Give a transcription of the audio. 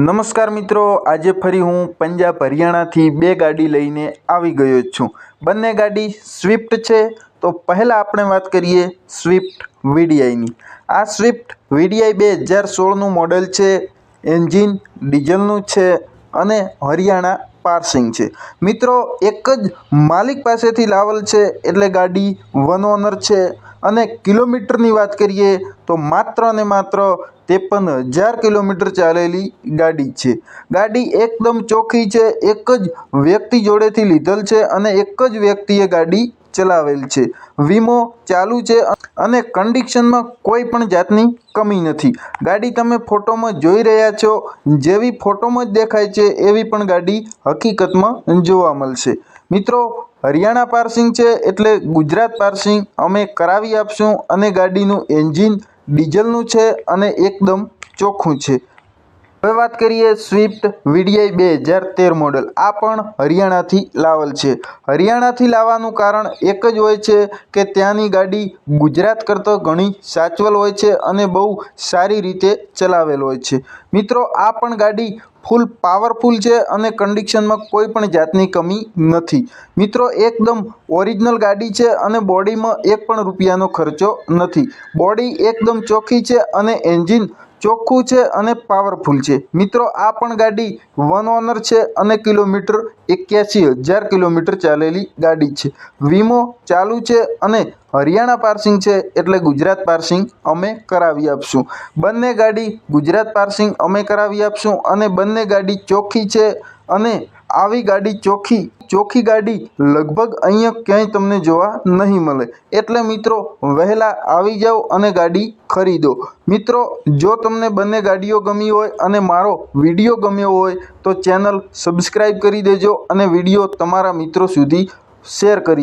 નમસ્કાર મિત્રો, આજે ફરી હું પંજાબ હરિયાણાથી બે ગાડી લઈને આવી ગયો છું। બંને ગાડી સ્વિફ્ટ છે। તો પહેલાં આપણે વાત કરીએ સ્વિફ્ટ વીડીઆઈની। આ સ્વિફ્ટ વીડીઆઈ 2016નું મોડેલ છે। એન્જિન ડીઝલનું છે અને હરિયાણા પાર્સિંગ છે। મિત્રો, એક જ માલિક પાસેથી લાવેલ છે એટલે ગાડી વન ઓનર છે। અને કિલોમીટરની વાત કરીએ તો માત્ર ને માત્ર 53,000 કિલોમીટર ચાલેલી ગાડી છે। ગાડી એકદમ ચોખ્ખી છે। એક જ વ્યક્તિ જોડેથી લીધેલ છે અને એક જ વ્યક્તિએ ગાડી ચલાવેલ છે। વીમો ચાલુ છે અને કન્ડિશનમાં કોઈ પણ જાતની કમી નથી। ગાડી તમે ફોટોમાં જોઈ રહ્યા છો, જેવી ફોટોમાં જ દેખાય છે એવી પણ ગાડી હકીકતમાં જોવા મળશે। મિત્રો, હરિયાણા પાર્સિંગ છે એટલે ગુજરાત પાર્સિંગ અમે કરાવી આપશું અને ગાડીનું એન્જિન ડીઝલનું છે અને એકદમ ચોખ્ખું છે। હવે વાત કરીએ સ્વિફ્ટ વીડીઆઈ 2013 મોડેલ। આ પણ હરિયાણાથી લાવેલ છે। હરિયાણાથી લાવવાનું કારણ એક જ હોય છે કે ત્યાંની ગાડી ગુજરાત કરતાં ઘણી સાચવેલ હોય છે અને બહુ સારી રીતે ચલાવેલ હોય છે। મિત્રો, આ પણ ગાડી ફૂલ પાવરફુલ છે અને કન્ડિશનમાં કોઈ પણ જાતની કમી નથી। મિત્રો, એકદમ ઓરિજિનલ ગાડી છે અને બોડીમાં એક પણ રૂપિયાનો ખર્ચો નથી। બોડી એકદમ ચોખ્ખી છે અને એન્જિન ચોખ્ખું છે અને પાવરફુલ છે। મિત્રો, આ પણ ગાડી વન ઓનર છે અને કિલોમીટર 81,000 કિલોમીટર ચાલેલી ગાડી છે। વીમો ચાલુ છે અને હરિયાણા પાર્સિંગ છે એટલે ગુજરાત પાર્સિંગ અમે કરાવી આપશું। બંને ગાડી ગુજરાત પાર્સિંગ અમે કરાવી આપશું અને બંને ગાડી ચોખ્ખી છે અને આવી ગાડી ચોખ્ખી ગાડી લગભગ અહીંયા ક્યાંય તમને જોવા નહીં મળે। એટલે મિત્રો, વહેલા આવી જાઓ અને ગાડી ખરીદો। મિત્રો, જો તમને બંને ગાડીઓ ગમી હોય અને મારો વિડીયો ગમ્યો હોય તો ચેનલ સબસ્ક્રાઈબ કરી દેજો અને વિડીયો તમારા મિત્રો સુધી શેર કરી